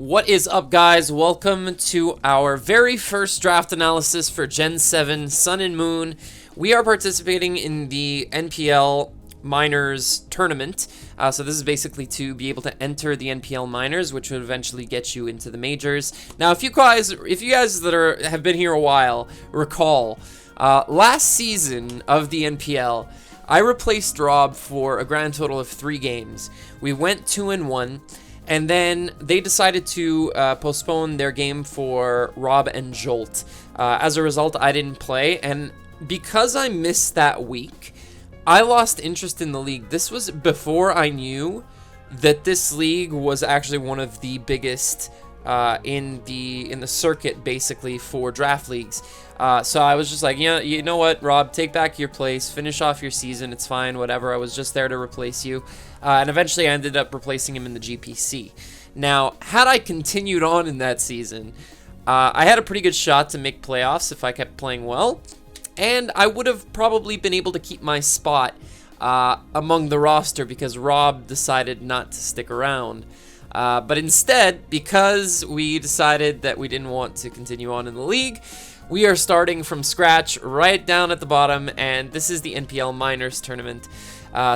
What is up, guys? Welcome to our very first draft analysis for Gen 7 Sun and Moon. We are participating in the NPL Minors tournament. So this is basically to be able to enter the NPL Minors, which would eventually get you into the majors. Now, if you guys that have been here a while recall, last season of the NPL, I replaced Rob for a grand total of 3 games. We went 2-1. And then they decided to postpone their game for Rob and Jolt. As a result, I didn't play. And because I missed that week, I lost interest in the league. This was before I knew that this league was actually one of the biggest in the circuit, basically, for draft leagues. So I was just like, yeah, you know what, Rob, take back your place, finish off your season, it's fine, whatever. I was just there to replace you. And eventually I ended up replacing him in the GPC. Now, had I continued on in that season, I had a pretty good shot to make playoffs if I kept playing well. And I would have probably been able to keep my spot among the roster because Rob decided not to stick around. But instead, because we decided that we didn't want to continue on in the league, we are starting from scratch right down at the bottom, and this is the NPL Minors tournament.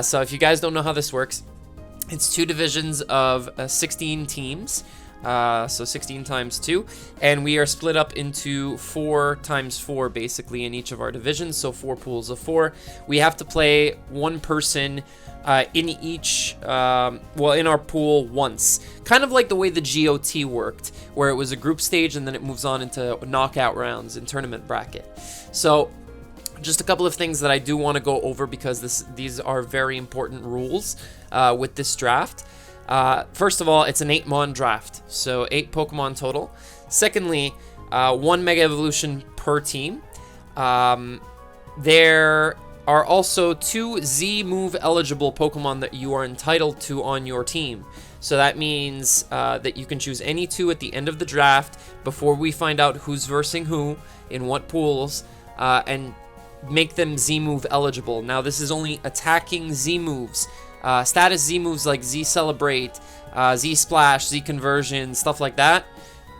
So if you guys don't know how this works, it's 2 divisions of 16 teams, so 16 times 2, and we are split up into 4 times 4 basically in each of our divisions, so 4 pools of 4. We have to play one person in each, in our pool once. Kind of like the way the GOT worked, where it was a group stage and then it moves on into knockout rounds and tournament bracket. So, just a couple of things that I do want to go over because these are very important rules with this draft. First of all, it's an 8-mon draft, so 8 Pokemon total. Secondly, 1 Mega Evolution per team. There are also 2 Z-move eligible Pokemon that you are entitled to on your team. So that means that you can choose any 2 at the end of the draft before we find out who's versing who in what pools, and make them Z-move eligible. Now, this is only attacking Z-moves. Status Z-moves like Z-Celebrate, Z-Splash, Z-Conversion, stuff like that,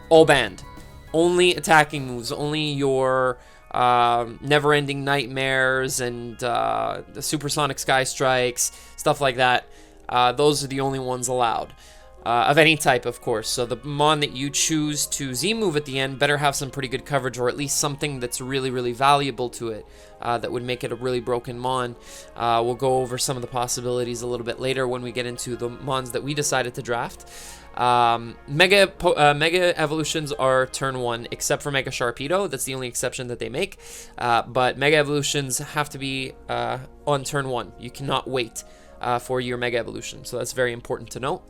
all banned. Only attacking moves, only your Never-Ending Nightmares and the Supersonic Sky Strikes, stuff like that. Those are the only ones allowed. Of any type, of course. So the mon that you choose to Z-move at the end better have some pretty good coverage, or at least something that's really, really valuable to it that would make it a really broken mon. We'll go over some of the possibilities a little bit later when we get into the mons that we decided to draft. Mega Evolutions are turn 1, except for Mega Sharpedo. That's the only exception that they make. But Mega Evolutions have to be on turn 1. You cannot wait for your Mega Evolution, so that's very important to note.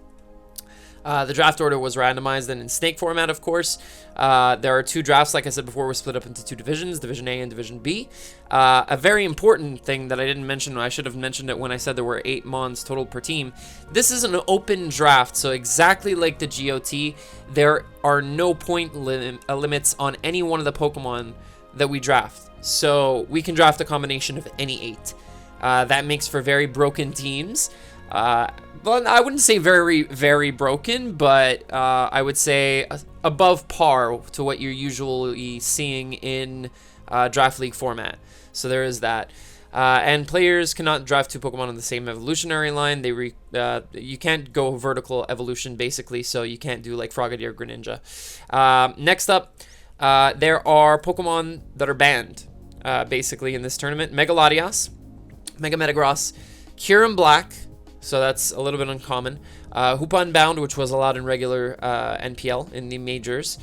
The draft order was randomized and in snake format, of course. There are 2 drafts, like I said before, we're split up into 2 divisions, Division A and Division B. A very important thing that I didn't mention, I should have mentioned it when I said there were 8 mons total per team. This is an open draft, so exactly like the GOT, there are no point limits on any one of the Pokemon that we draft. So we can draft a combination of any 8. That makes for very broken teams. Well, I wouldn't say very, very broken, but I would say above par to what you're usually seeing in draft league format. So there is that. And players cannot draft 2 Pokemon on the same evolutionary line. You can't go vertical evolution, basically, so you can't do like Frogadier, Greninja. Next up, there are Pokemon that are banned, basically, in this tournament. Megalodios, Mega Metagross, Kyurem Black, so that's a little bit uncommon. Hoopa Unbound, which was allowed in regular NPL in the majors.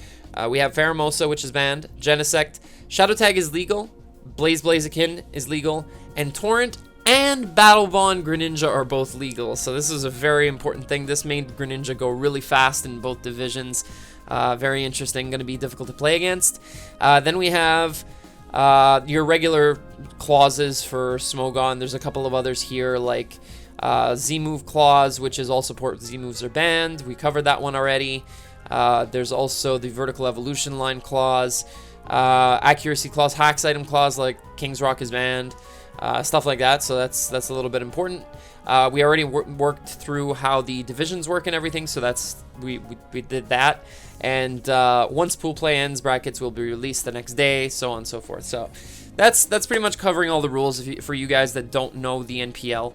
We have Pheromosa, which is banned. Genesect. Shadow Tag is legal. Blaziken is legal. And Torrent and Battle Bond Greninja are both legal. So this is a very important thing. This made Greninja go really fast in both divisions. Very interesting. Going to be difficult to play against. Then we have your regular clauses for Smogon. There's a couple of others here like Z-Move Clause, which is all support Z-Moves are banned. We covered that one already. There's also the Vertical Evolution Line Clause. Accuracy Clause, Hacks Item Clause like King's Rock is banned. stuff like that. So that's a little bit important. We already worked through how the divisions work and everything, so we did that. And once pool play ends, brackets will be released the next day, so on and so forth. So that's pretty much covering all the rules for you guys that don't know the NPL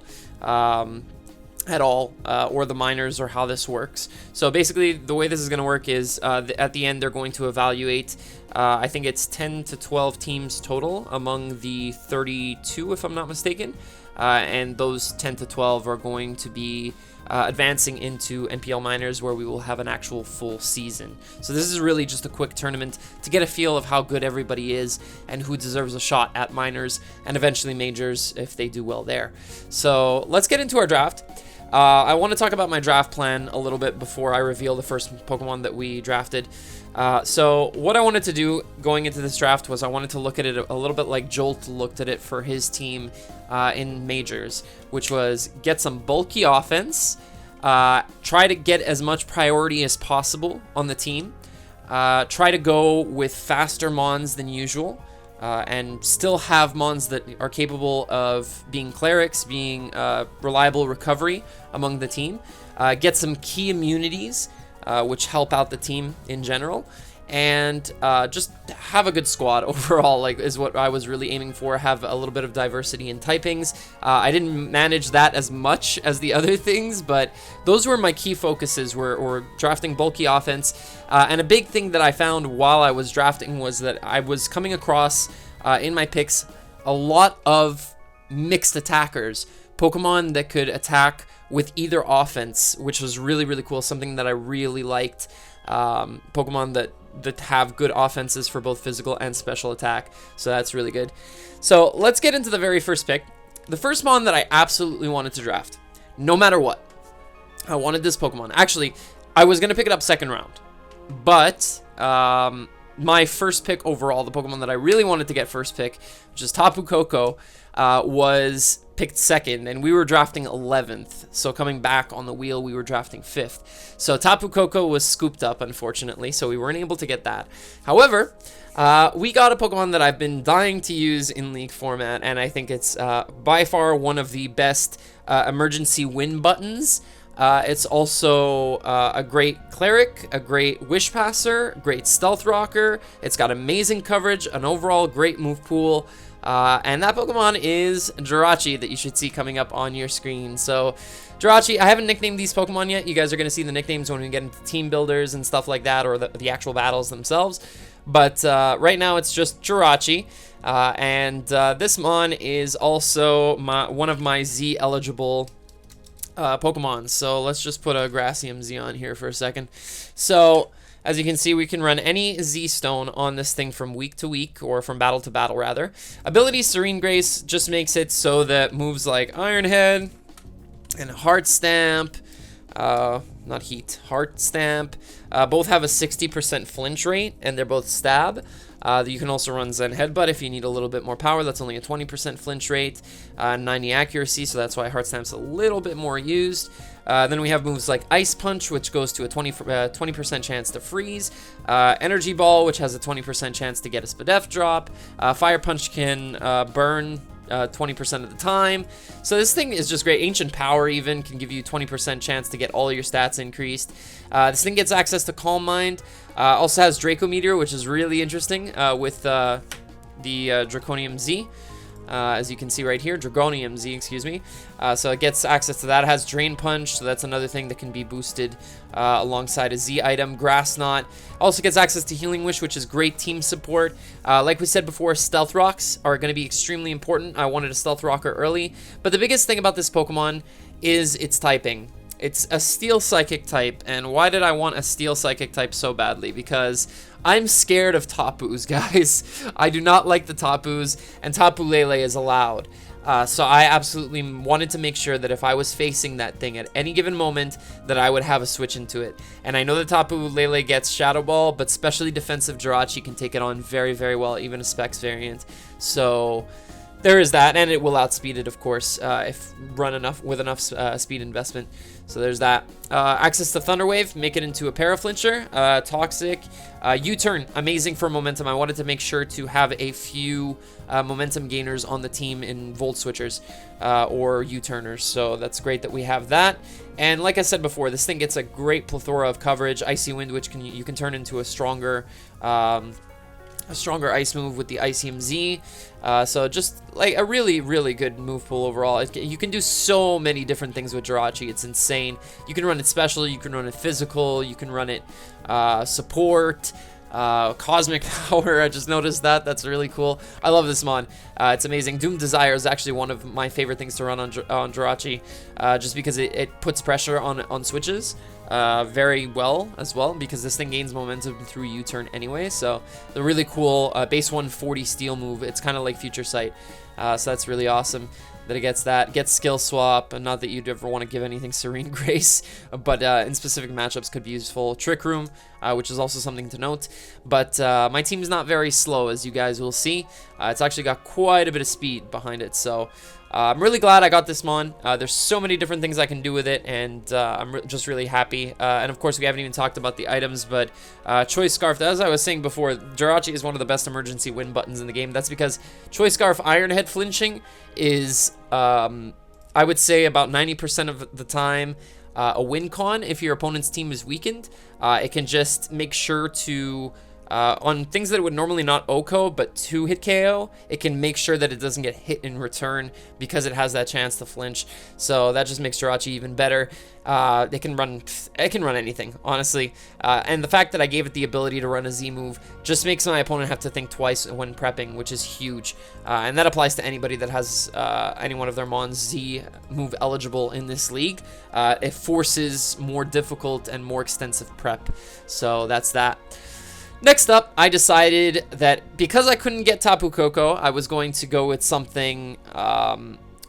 at all, or the minors, or how this works. So basically, the way this is going to work is at the end they're going to evaluate. I think it's 10 to 12 teams total among the 32, if I'm not mistaken. And those 10 to 12 are going to be advancing into NPL minors, where we will have an actual full season. So this is really just a quick tournament to get a feel of how good everybody is and who deserves a shot at minors and eventually majors if they do well there. So let's get into our draft. I want to talk about my draft plan a little bit before I reveal the first Pokemon that we drafted. So what I wanted to do going into this draft was I wanted to look at it a little bit like Jolt looked at it for his team in majors, which was get some bulky offense, try to get as much priority as possible on the team, try to go with faster mons than usual, and still have mons that are capable of being clerics, being reliable recovery among the team, get some key immunities, which help out the team in general, and just have a good squad overall, like, is what I was really aiming for. Have a little bit of diversity in typings. I didn't manage that as much as the other things, but those were my key focuses, were drafting bulky offense. And a big thing that I found while I was drafting was that I was coming across in my picks a lot of mixed attackers, Pokemon that could attack with either offense, which was really, really cool, something that I really liked. Pokemon that have good offenses for both physical and special attack, so that's really good. So let's get into the very first pick. The first Mon that I absolutely wanted to draft, no matter what. I wanted this Pokemon. Actually, I was going to pick it up second round, but my first pick overall, the Pokemon that I really wanted to get first pick, which is Tapu Koko, was picked second, and we were drafting 11th. So coming back on the wheel, we were drafting 5th. So Tapu Koko was scooped up, unfortunately, so we weren't able to get that. However, we got a Pokemon that I've been dying to use in League format, and I think it's by far one of the best emergency win buttons. It's also a great cleric, a great wish passer, great stealth rocker. It's got amazing coverage, an overall great move pool. And that Pokemon is Jirachi, that you should see coming up on your screen. So Jirachi, I haven't nicknamed these Pokemon yet. You guys are going to see the nicknames when we get into team builders and stuff like that, or the actual battles themselves. But right now it's just Jirachi. And this Mon is also one of my Z eligible Pokemon. So let's just put a Grassium Z on here for a second. So as you can see, we can run any Z-Stone on this thing from week to week, or from battle to battle, rather. Ability Serene Grace just makes it so that moves like Iron Head and Heart Stamp, not Heat, Heart Stamp, both have a 60% flinch rate, and they're both stab. You can also run Zen Headbutt if you need a little bit more power. That's only a 20% flinch rate, 90 accuracy, so that's why Heart Stamp's a little bit more used. Then we have moves like Ice Punch, which goes to a 20% chance to freeze. Energy Ball, which has a 20% chance to get a Spadef drop. Fire Punch can burn 20% of the time. So this thing is just great. Ancient Power even can give you 20% chance to get all of your stats increased. This thing gets access to Calm Mind. Also has Draco Meteor, which is really interesting with the Draconium Z. As you can see right here, Dragonium Z, excuse me. So it gets access to that. It has Drain Punch, so that's another thing that can be boosted alongside a Z item. Grass Knot. Also gets access to Healing Wish, which is great team support. Like we said before, Stealth Rocks are going to be extremely important. I wanted a Stealth Rocker early, but the biggest thing about this Pokemon is its typing. It's a Steel Psychic type, and why did I want a Steel Psychic type so badly? Because I'm scared of Tapus, guys. I do not like the Tapus, and Tapu Lele is allowed. So I absolutely wanted to make sure that if I was facing that thing at any given moment, that I would have a switch into it. And I know that Tapu Lele gets Shadow Ball, but specially defensive Jirachi can take it on very, very well, even a Specs variant. So There is that, and it will outspeed it, of course, if run enough with enough speed investment. So there's that. Access to Thunderwave, make it into a Paraflincher. Toxic. U-turn, amazing for momentum. I wanted to make sure to have a few momentum gainers on the team in Volt Switchers or U-turners. So that's great that we have that. And like I said before, this thing gets a great plethora of coverage. Icy Wind, which you can turn into a stronger ice move with the Icium Z. So just like a really, really good move pool overall. You can do so many different things with Jirachi. It's insane. You can run it special, you can run it physical, you can run it support, Cosmic Power. I just noticed that. That's really cool. I love this mod. It's amazing. Doom Desire is actually one of my favorite things to run on Jirachi, just because it puts pressure on switches very well as well, because this thing gains momentum through U-turn anyway. So the really cool base 140 steel move. It's kind of like Future Sight. So that's really awesome that it gets that. Gets skill swap, and not that you'd ever want to give anything Serene Grace, but in specific matchups could be useful. Trick Room, which is also something to note. But my team's not very slow, as you guys will see. It's actually got quite a bit of speed behind it, so I'm really glad I got this mon. There's so many different things I can do with it, and I'm just really happy. And of course, we haven't even talked about the items, but Choice Scarf, as I was saying before, Jirachi is one of the best emergency win buttons in the game. That's because Choice Scarf Iron Head flinching is, I would say, about 90% of the time a win con if your opponent's team is weakened. It can just make sure to... on things that would normally not OHKO, but 2-hit KO, it can make sure that it doesn't get hit in return because it has that chance to flinch. So that just makes Jirachi even better. It can run anything, honestly. And the fact that I gave it the ability to run a Z move just makes my opponent have to think twice when prepping, which is huge. And that applies to anybody that has any one of their mons Z move eligible in this league. It forces more difficult and more extensive prep. So that's that. Next up, I decided that because I couldn't get Tapu Koko, I was going to go with something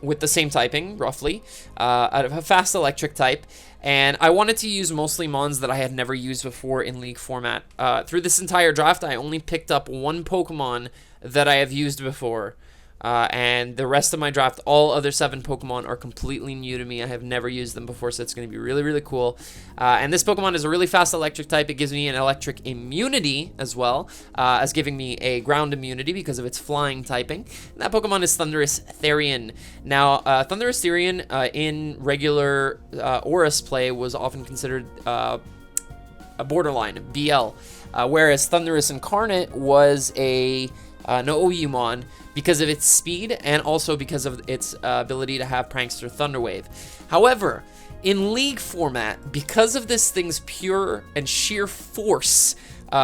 with the same typing, roughly, out of a fast electric type. And I wanted to use mostly mons that I had never used before in League format. Through this entire draft, I only picked up one Pokemon that I have used before. And the rest of my draft, all other 7 Pokemon are completely new to me. I have never used them before, so it's going to be really, really cool. And this Pokemon is a really fast electric type. It gives me an electric immunity as well, as giving me a ground immunity because of its flying typing. And that Pokemon is Thundurus Therian. Now, Thundurus Therian in regular Aurus play was often considered a borderline, BL, whereas Thundurus Incarnate was a no Oumon because of its speed and also because of its ability to have Prankster Thunderwave. However, in League format, because of this thing's pure and sheer force,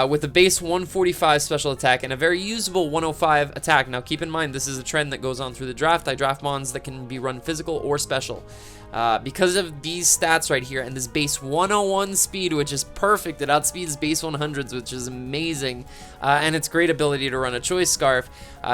with a base 145 special attack and a very usable 105 attack. Now keep in mind, this is a trend that goes on through the draft. I draft mons that can be run physical or special. Because of these stats right here and this base 101 speed, which is perfect, it outspeeds base 100s, which is amazing, and its great ability to run a Choice Scarf.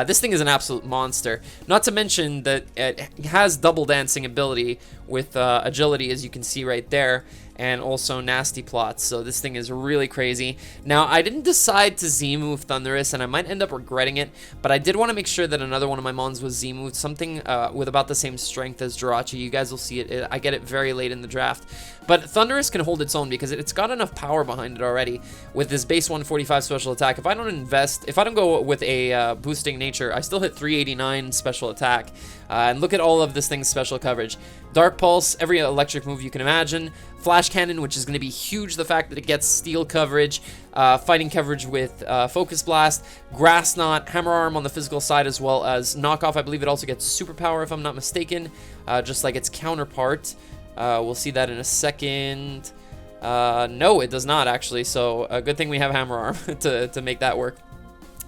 This thing is an absolute monster. Not to mention that it has double dancing ability with agility, as you can see right there, and also nasty plots, so this thing is really crazy. Now, I didn't decide to Z-move Thundurus, and I might end up regretting it, but I did want to make sure that another one of my mons was Z-moved, something with about the same strength as Jirachi. You guys will see it. I get it very late in the draft. But Thundurus can hold its own because it's got enough power behind it already with this base 145 special attack. If I don't go with a boosting nature, I still hit 389 special attack. And look at all of this thing's special coverage. Dark Pulse, every electric move you can imagine. Flash Cannon, which is going to be huge, the fact that it gets steel coverage, fighting coverage with Focus Blast, Grass Knot, Hammer Arm on the physical side, as well as Knockoff. I believe it also gets Superpower, if I'm not mistaken, just like its counterpart. We'll see that in a second. No, it does not, actually, so a good thing we have Hammer Arm to make that work.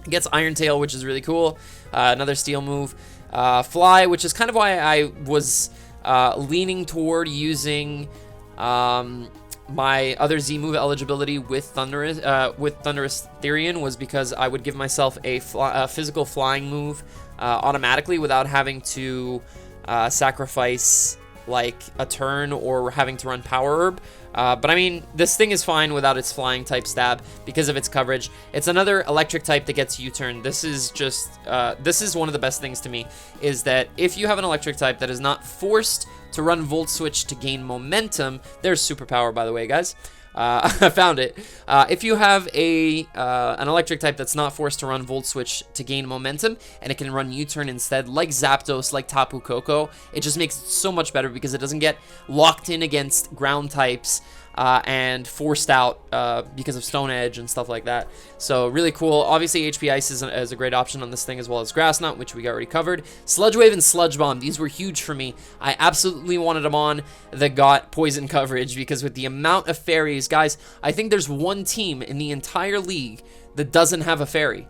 It gets Iron Tail, which is really cool. Another steel move. Fly, which is kind of why I was leaning toward using my other Z move eligibility with Thundurus Therian, was because I would give myself a physical flying move automatically without having to sacrifice like a turn or having to run Power Herb. But I mean, this thing is fine without its flying type stab because of its coverage. It's another electric type that gets U-turn. This is just, this is one of the best things to me, is that if you have an electric type that is not forced to run Volt Switch to gain momentum, there's superpower, by the way, guys. I found it. If you have an electric type that's not forced to run Volt Switch to gain momentum, and it can run U-turn instead, like Zapdos, like Tapu Koko, it just makes it so much better because it doesn't get locked in against ground types and forced out because of Stone Edge and stuff like that. So really cool. Obviously, HP Ice is a great option on this thing, as well as Grass Knot, which we already covered. Sludge Wave and Sludge Bomb, these were huge for me. I absolutely wanted them on that got poison coverage, because with the amount of fairies, guys, I think there's one team in the entire league that doesn't have a fairy.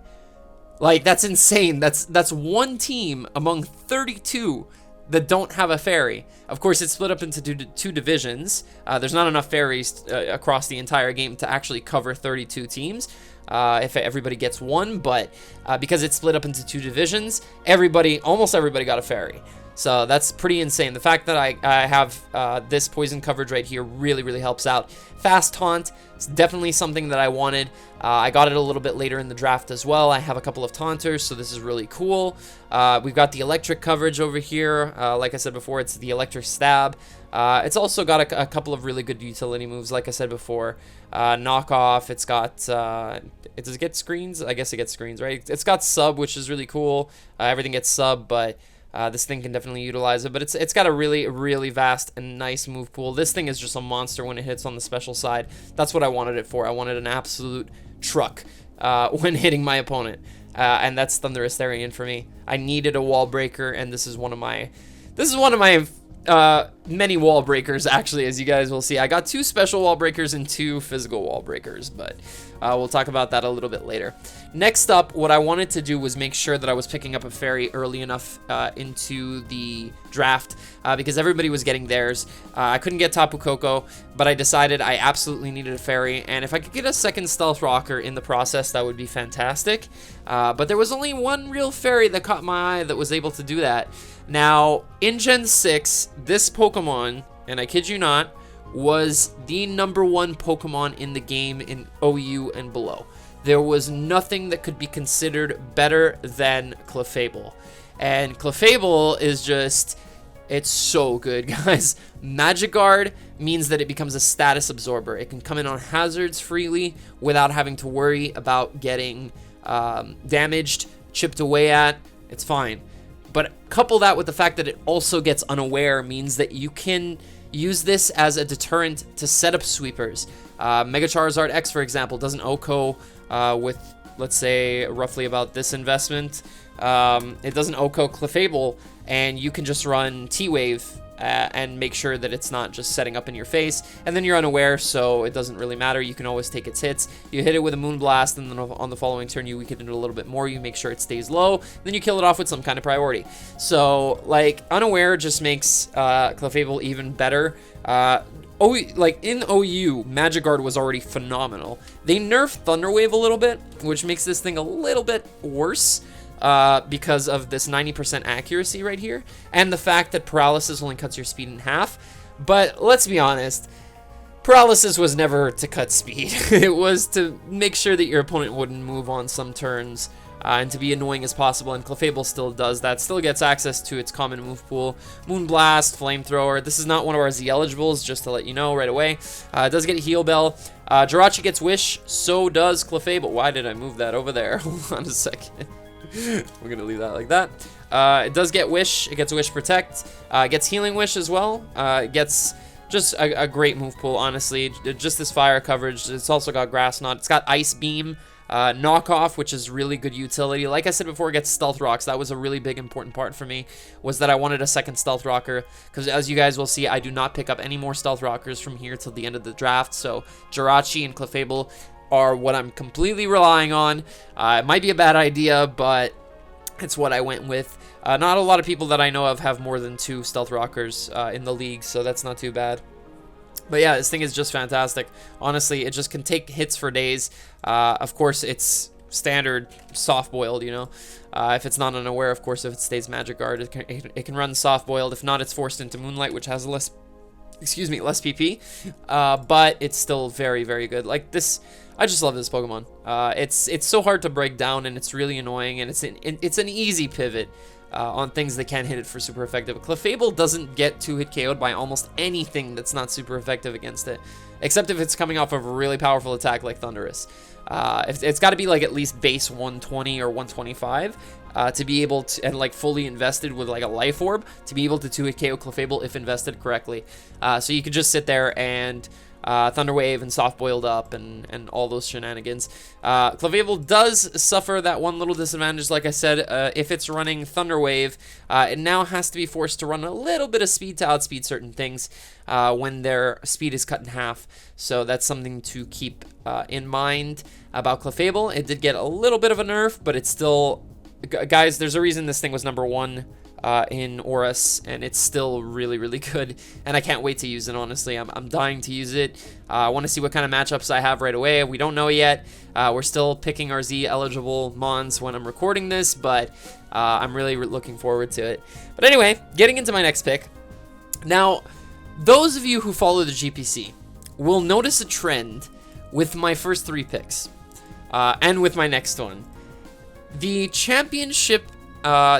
Like, that's insane. That's one team among 32 that don't have a fairy. Of course, it's split up into two divisions. There's not enough fairies across the entire game to actually cover 32 teams if everybody gets one, but because it's split up into two divisions, almost everybody got a fairy. So that's pretty insane. The fact that I have this poison coverage right here really helps out. Fast Taunt is definitely something that I wanted. I got it a little bit later in the draft as well. I have a couple of Taunters, so this is really cool. We've got the electric coverage over here. Like I said before, it's the electric stab. It's also got a couple of really good utility moves, like I said before. Knockoff, it's got, does it get screens? I guess it gets screens, right? It's got sub, which is really cool. Everything gets sub, but this thing can definitely utilize it, but it's got a really vast and nice move pool. This thing is just a monster when it hits on the special side. That's what I wanted it for. I wanted an absolute truck when hitting my opponent, and that's Thunderous Therian for me. I needed a wall breaker, and this is one of my many wall breakers, actually, as you guys will see. I got 2 special wall breakers and 2 physical wall breakers, but we'll talk about that a little bit later. Next up, what I wanted to do was make sure that I was picking up a fairy early enough into the draft because everybody was getting theirs. I couldn't get Tapu Koko, but I decided I absolutely needed a fairy, and if I could get a second Stealth Rocker in the process, that would be fantastic. But there was only one real fairy that caught my eye that was able to do that. Now, in Gen 6, this Pokemon, and I kid you not, was the #1 Pokemon in the game in OU and below. There was nothing that could be considered better than Clefable. And Clefable is just, it's so good, guys. Magic Guard means that it becomes a status absorber. It can come in on hazards freely without having to worry about getting damaged, chipped away at. It's fine. But couple that with the fact that it also gets unaware means that you can use this as a deterrent to setup sweepers. Mega Charizard X, for example, doesn't OHKO with, let's say, roughly about this investment. It doesn't OHKO Clefable, and you can just run T-Wave and make sure that it's not just setting up in your face, and then you're unaware, so it doesn't really matter. You can always take its hits. You hit it with a Moonblast, and then on the following turn you weaken it a little bit more. You make sure it stays low, then you kill it off with some kind of priority. So, like, unaware just makes Clefable even better. Like, in OU, Magic Guard was already phenomenal. They nerfed Thunder Wave a little bit, which makes this thing a little bit worse. Because of this 90% accuracy right here, and the fact that Paralysis only cuts your speed in half. But let's be honest, Paralysis was never to cut speed. It was to make sure that your opponent wouldn't move on some turns, and to be annoying as possible, and Clefable still does that, still gets access to its common move pool. Moonblast, Flamethrower, this is not one of our Z eligibles, just to let you know right away. It does get Heal Bell. Jirachi gets Wish, so does Clefable. Why did I move that over there? Hold on a second. We're gonna leave that like that. It does get Wish. It gets Wish Protect. It gets Healing Wish as well. It gets just a great move pool, honestly. Just this fire coverage. It's also got Grass Knot. It's got Ice Beam. Knockoff, which is really good utility. Like I said before, it gets Stealth Rocks. That was a really big important part for me, was that I wanted a second Stealth Rocker, because as you guys will see, I do not pick up any more Stealth Rockers from here till the end of the draft. So Jirachi and Clefable are what I'm completely relying on. It might be a bad idea, but it's what I went with. Not a lot of people that I know of have more than 2 Stealth Rockers in the league, so that's not too bad. But yeah, this thing is just fantastic. Honestly, it just can take hits for days. Of course, it's standard soft-boiled, you know. If it's not unaware, of course, if it stays Magic Guard, it can run soft-boiled. If not, it's forced into Moonlight, which has less PP. But it's still very, very good. Like this, I just love this Pokemon. It's so hard to break down, and it's really annoying, and it's an easy pivot on things that can't hit it for super effective. Clefable doesn't get 2-hit KO'd by almost anything that's not super effective against it, except if it's coming off of a really powerful attack like Thundurus. It's got to be like at least base 120 or 125 to be able to, and like fully invested with like a Life Orb, to be able to 2-hit KO Clefable if invested correctly. So you could just sit there and Thunder Wave and soft boiled up and all those shenanigans. Clefable does suffer that one little disadvantage, like I said. If it's running Thunder Wave, it now has to be forced to run a little bit of speed to outspeed certain things when their speed is cut in half. So that's something to keep in mind about Clefable. It did get a little bit of a nerf, but it's still... Guys, there's a reason this thing was #1 in Oris, and it's still really, really good, and I can't wait to use it, honestly. I'm dying to use it. I want to see what kind of matchups I have right away. We don't know yet. We're still picking our Z-eligible Mons when I'm recording this, but I'm really looking forward to it. But anyway, getting into my next pick. Now, those of you who follow the GPC will notice a trend with my first 3 picks, and with my next one. The championship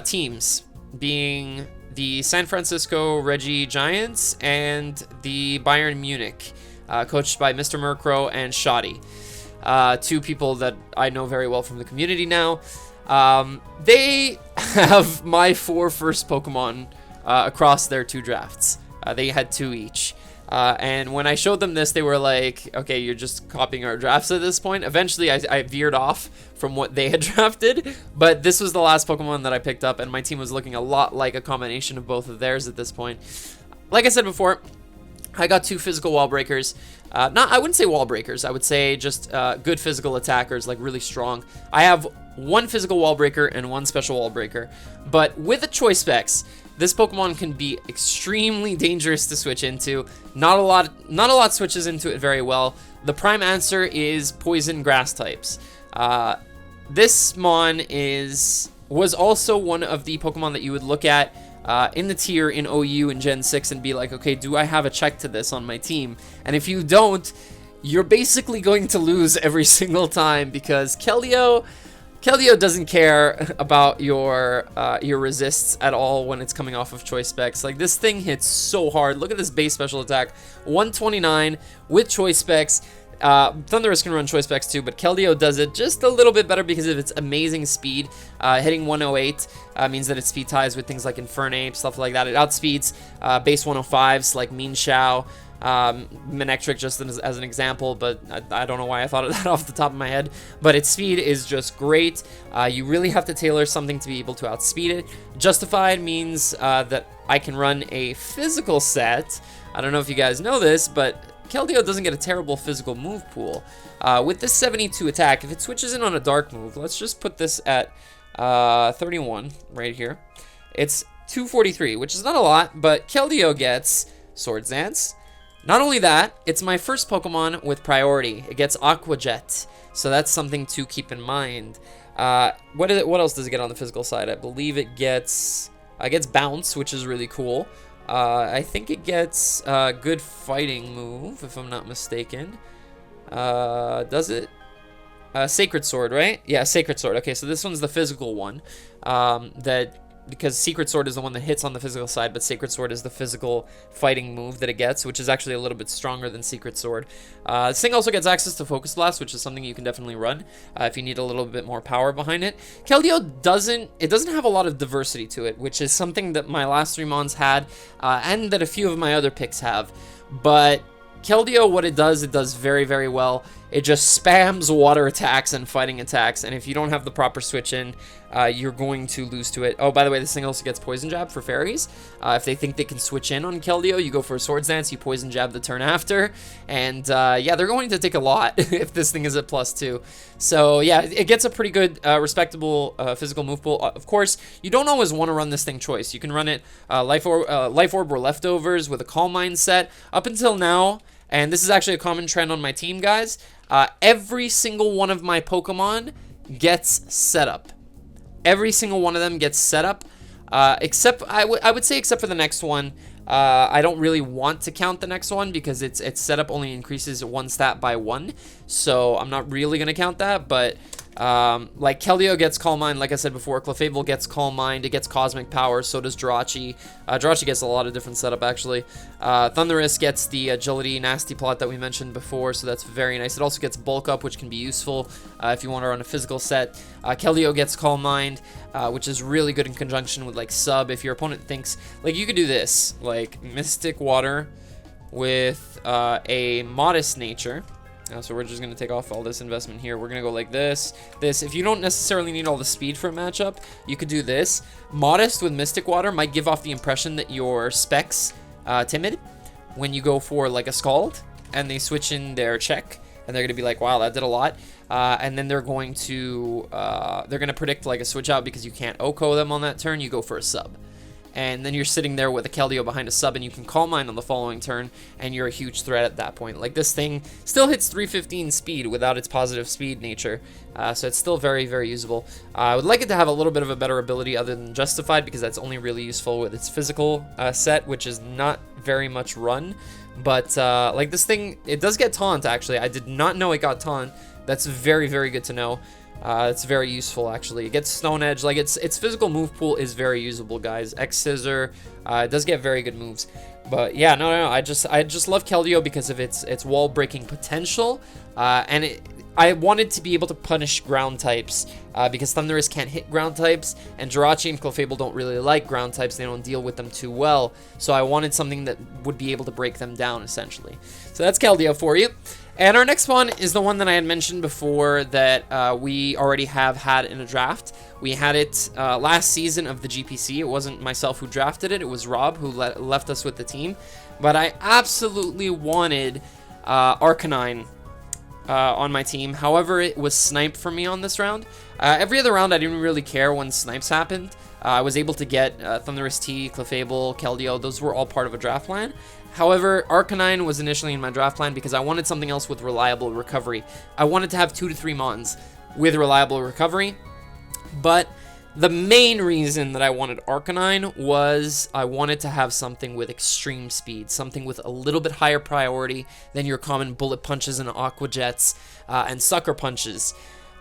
teams being the San Francisco Reggie Giants and the Bayern Munich, coached by Mr. Murkrow and Shoddy, 2 people that I know very well from the community now. They have my 4 first Pokemon across their 2 drafts. They had 2 each. And when I showed them this, they were like, okay, you're just copying our drafts at this point. Eventually, I veered off from what they had drafted, but this was the last Pokemon that I picked up, and my team was looking a lot like a combination of both of theirs at this point. Like I said before, I got 2 physical wall breakers. I wouldn't say wall breakers. I would say just good physical attackers, like really strong. I have 1 physical wall breaker and 1 special wall breaker, but with the choice specs, this Pokemon can be extremely dangerous to switch into. Not a lot switches into it very well. The prime answer is poison grass types. This Mon was also one of the Pokemon that you would look at in the tier in OU in Gen 6 and be like, okay, do I have a check to this on my team? And if you don't, you're basically going to lose every single time, because Keldeo doesn't care about your resists at all when it's coming off of choice specs. Like, this thing hits so hard. Look at this base special attack, 129 with choice specs. Thundurus can run choice specs too, but Keldeo does it just a little bit better because of its amazing speed. Hitting 108 means that it speed ties with things like Infernape, stuff like that. It outspeeds base 105s like Mean Shao, Manectric, just as an example, but I don't know why I thought of that off the top of my head. But its speed is just great. You really have to tailor something to be able to outspeed it. Justified means that I can run a physical set. I don't know if you guys know this, but Keldeo doesn't get a terrible physical move pool. With this 72 attack, if it switches in on a dark move, let's just put this at 31 right here. It's 243, which is not a lot, but Keldeo gets Swords Dance. Not only that, it's my first Pokemon with priority. It gets Aqua Jet, so that's something to keep in mind. What else does it get on the physical side? I believe it gets Bounce, which is really cool. I think it gets a good fighting move, if I'm not mistaken. Does it? Sacred Sword, right? Yeah, Sacred Sword. Okay, so this one's the physical one. Because Secret Sword is the one that hits on the physical side, but Sacred Sword is the physical fighting move that it gets, which is actually a little bit stronger than Secret Sword. This thing also gets access to Focus Blast, which is something you can definitely run if you need a little bit more power behind it. Keldeo doesn't have a lot of diversity to it, which is something that my last 3 Mons had, and that a few of my other picks have. But Keldeo, what it does very, very well. It just spams water attacks and fighting attacks, and if you don't have the proper switch in, you're going to lose to it. Oh, by the way, this thing also gets Poison Jab for fairies. If they think they can switch in on Keldeo, you go for a Swords Dance, you Poison Jab the turn after, and yeah, they're going to take a lot if this thing is at +2. So yeah, it gets a pretty good, respectable physical move pool. Of course, you don't always want to run this thing choice. You can run it Life Orb or Leftovers with a Calm Mind set. Up until now, and this is actually a common trend on my team, guys, every single one of my Pokemon gets set up. Every single one of them gets set up, except I would say except for the next one. I don't really want to count the next one because its setup only increases one stat by 1, so I'm not really gonna count that. But like Keldeo gets Calm Mind, like I said before. Clefable gets Calm Mind. It gets Cosmic Power. So does Jirachi. Jirachi gets a lot of different setup actually. Thundurus gets the Agility Nasty Plot that we mentioned before, so that's very nice. It also gets Bulk Up, which can be useful if you want to run a physical set. Keldeo gets Calm Mind, which is really good in conjunction with like Sub. If your opponent thinks like you could do this, like Mystic Water with a Modest Nature. So we're just going to take off all this investment here. We're going to go like this. If you don't necessarily need all the speed for a matchup, you could do this. Modest with Mystic Water might give off the impression that your Spec's timid when you go for like a Scald and they switch in their check, and they're going to be like, wow, that did a lot. And then they're going to predict like a switch out because you can't OHKO them on that turn. You go for a Sub. And then you're sitting there with a Keldeo behind a Sub, and you can Calm Mind on the following turn, and you're a huge threat at that point. Like, this thing still hits 315 speed without its positive speed nature, so it's still very, very usable. I would like it to have a little bit of a better ability other than Justified, because that's only really useful with its physical set, which is not very much run. But, like, this thing, it does get Taunt, actually. I did not know it got Taunt. That's very, very good to know. It's very useful, actually. It gets Stone Edge. Like, its physical move pool is very usable, guys. X Scissor, it does get very good moves. But yeah, no. I just love Keldeo because of its wall breaking potential, and I wanted to be able to punish ground types because Thundurus can't hit ground types, and Jirachi and Clefable don't really like ground types. They don't deal with them too well. So I wanted something that would be able to break them down, essentially. So that's Keldeo for you. And our next one is the one that I had mentioned before that we already have had in a draft. We had it last season of the GPC. It wasn't myself who drafted it. It was Rob who left us with the team. But I absolutely wanted Arcanine on my team. However, it was sniped for me on this round. Every other round, I didn't really care when snipes happened. I was able to get Thundurus T, Clefable, Keldeo. Those were all part of a draft plan. However, Arcanine was initially in my draft plan because I wanted something else with reliable recovery. I wanted to have 2 to 3 Mons with reliable recovery. But the main reason that I wanted Arcanine was I wanted to have something with extreme speed, something with a little bit higher priority than your common Bullet Punches and Aqua Jets and Sucker Punches.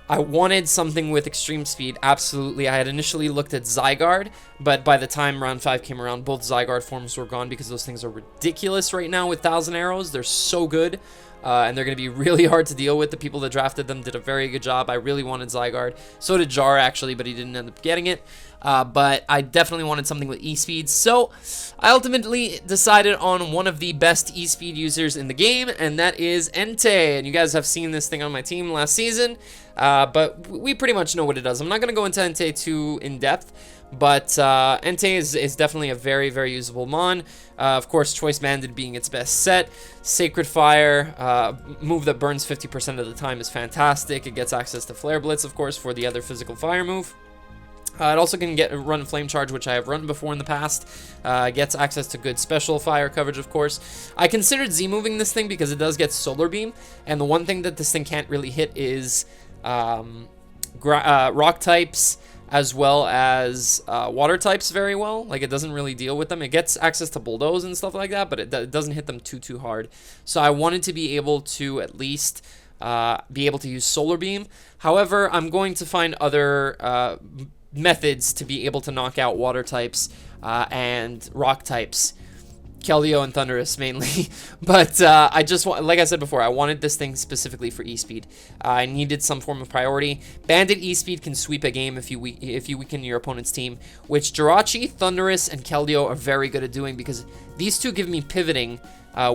I wanted something with extreme speed, absolutely. I had initially looked at Zygarde, but by the time round 5 came around, both Zygarde forms were gone because those things are ridiculous right now with 1,000 arrows. They're so good, and they're going to be really hard to deal with. The people that drafted them did a very good job. I really wanted Zygarde. So did Jar, actually, but he didn't end up getting it. But I definitely wanted something with E-Speed, so I ultimately decided on one of the best E-Speed users in the game, and that is Entei. And you guys have seen this thing on my team last season, but we pretty much know what it does. I'm not going to go into Entei too in-depth, but Entei is definitely a very, very usable Mon. Of course, Choice Banded being its best set. Sacred Fire, move that burns 50% of the time, is fantastic. It gets access to Flare Blitz, of course, for the other physical fire move. It also can run Flame Charge, which I have run before in the past. Gets access to good special fire coverage, of course. I considered Z-moving this thing because it does get Solar Beam, and the one thing that this thing can't really hit is rock types as well as water types very well. Like, it doesn't really deal with them. It gets access to Bulldoze and stuff like that, but it doesn't hit them too hard. So I wanted to be able to at least be able to use Solar Beam. However, I'm going to find other methods to be able to knock out water types and rock types, Keldeo and Thundurus mainly. But I just want, like I said before, I wanted this thing specifically for E-Speed. I needed some form of priority. Bandit E-Speed can sweep a game if you weaken your opponent's team, which Jirachi, Thundurus, and Keldeo are very good at doing because these two give me pivoting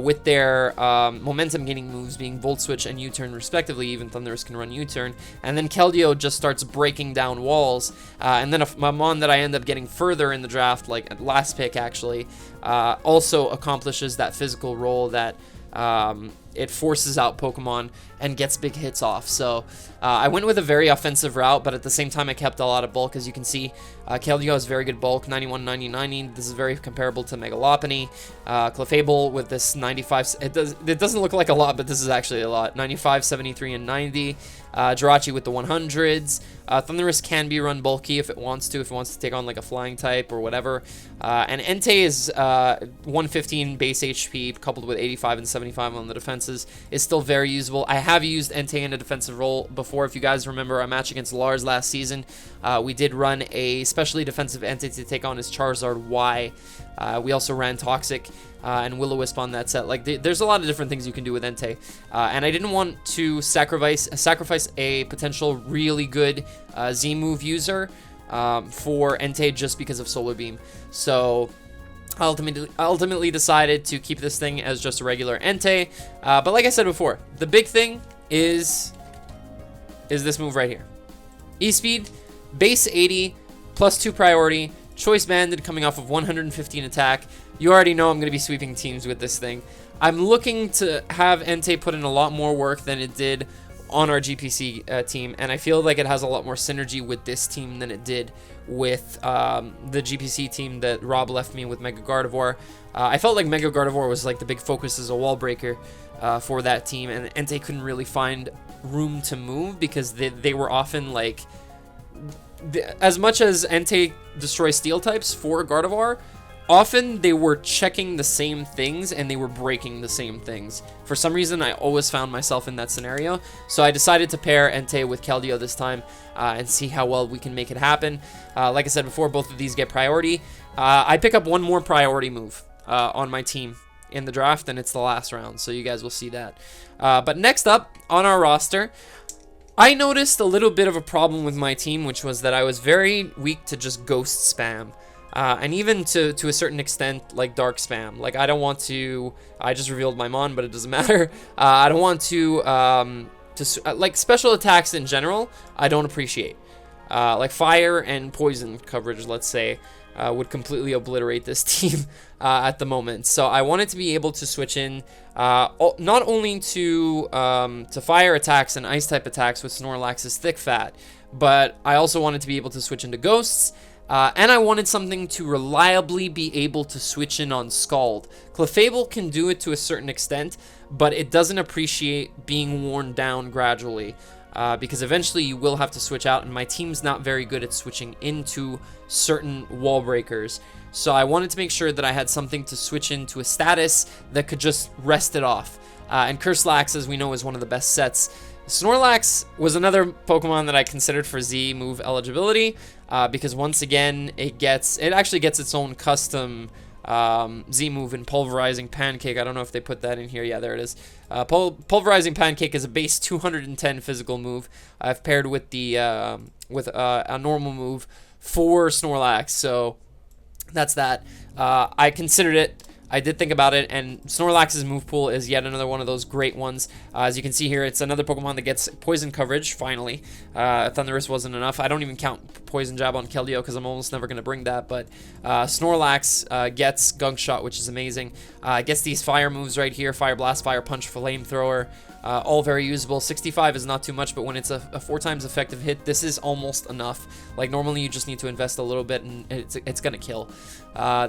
with their momentum gaining moves being Volt Switch and U-Turn respectively. Even Thundurus can run U-Turn. And then Keldeo just starts breaking down walls. And then a Mon that I end up getting further in the draft, like at last pick actually, also accomplishes that physical role that it forces out Pokemon and gets big hits off. So I went with a very offensive route, but at the same time I kept a lot of bulk. As you can see, Keldeo has very good bulk, 91, 90, 90. This is very comparable to Mega Lopunny. Clefable with this 95, it doesn't look like a lot, but this is actually a lot. 95, 73, and 90. Jirachi with the 100s. Thundurus can be run bulky if it wants to take on like a flying type or whatever. And Entei is 115 base HP coupled with 85 and 75 on the defenses is still very usable. I have used Entei in a defensive role before. If you guys remember our match against Lars last season, we did run a specially defensive Entei to take on his Charizard Y. We also ran Toxic and Will-O-Wisp on that set. Like, there's a lot of different things you can do with Entei. And I didn't want to sacrifice a potential really good Z-move user for Entei just because of Solar Beam. So I ultimately decided to keep this thing as just a regular Entei. But like I said before, the big thing is this move right here. E-Speed, base 80, plus 2 priority, Choice Banded coming off of 115 attack. You already know I'm going to be sweeping teams with this thing. I'm looking to have Entei put in a lot more work than it did on our GPC team, and I feel like it has a lot more synergy with this team than it did with the GPC team that Rob left me with Mega Gardevoir. I felt like Mega Gardevoir was like the big focus as a wall breaker for that team, and Entei couldn't really find room to move because they were often like... As much as Entei destroys steel types for Gardevoir, often they were checking the same things and they were breaking the same things. For some reason, I always found myself in that scenario. So I decided to pair Entei with Keldeo this time and see how well we can make it happen. Like I said before, both of these get priority. I pick up one more priority move on my team in the draft, and it's the last round. So you guys will see that. But next up on our roster, I noticed a little bit of a problem with my team, which was that I was very weak to just ghost spam. And even to a certain extent, like dark spam. Like, I don't want to... I just revealed my Mon, but it doesn't matter. I don't want to like, special attacks in general, I don't appreciate. Like, fire and poison coverage, let's say, would completely obliterate this team at the moment. So I wanted to be able to switch in not only to fire attacks and ice type attacks with Snorlax's Thick Fat, but I also wanted to be able to switch into ghosts. And I wanted something to reliably be able to switch in on Scald. Clefable can do it to a certain extent, but it doesn't appreciate being worn down gradually. Because eventually you will have to switch out, and my team's not very good at switching into certain wall breakers. So I wanted to make sure that I had something to switch into a status that could just rest it off. And Curslax, as we know, is one of the best sets. Snorlax was another Pokemon that I considered for Z move eligibility, because once again, it actually gets its own custom Z move in Pulverizing Pancake. I don't know if they put that in here. Yeah, there it is. Pulverizing Pancake is a base 210 physical move. I've paired with the a normal move for Snorlax, so that's that. I considered it. I did think about it, and Snorlax's move pool is yet another one of those great ones. As you can see here, it's another Pokemon that gets poison coverage, finally. Thundurus wasn't enough. I don't even count Poison Jab on Keldeo because I'm almost never going to bring that, but Snorlax gets Gunk Shot, which is amazing. Gets these fire moves right here, Fire Blast, Fire Punch, Flamethrower. All very usable. 65 is not too much, but when it's a 4 times effective hit, this is almost enough. Like, normally you just need to invest a little bit and it's gonna kill.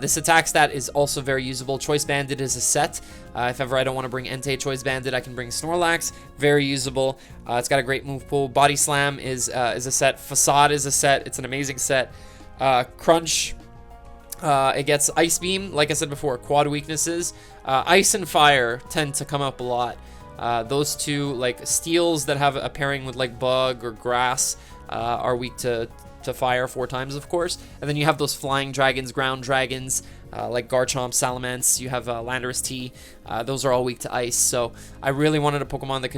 This attack stat is also very usable. Choice Banded is a set. If ever I don't want to bring Entei Choice Banded, I can bring Snorlax. Very usable. It's got a great move pool. Body Slam is a set. Facade is a set. It's an amazing set. Crunch. It gets Ice Beam. Like I said before, quad weaknesses. Ice and Fire tend to come up a lot. Those two, like steels that have a pairing with like Bug or Grass, are weak to fire 4 times, of course. And then you have those flying dragons, ground dragons, like Garchomp, Salamence. You have Landorus T. Those are all weak to ice. So I really wanted a Pokemon that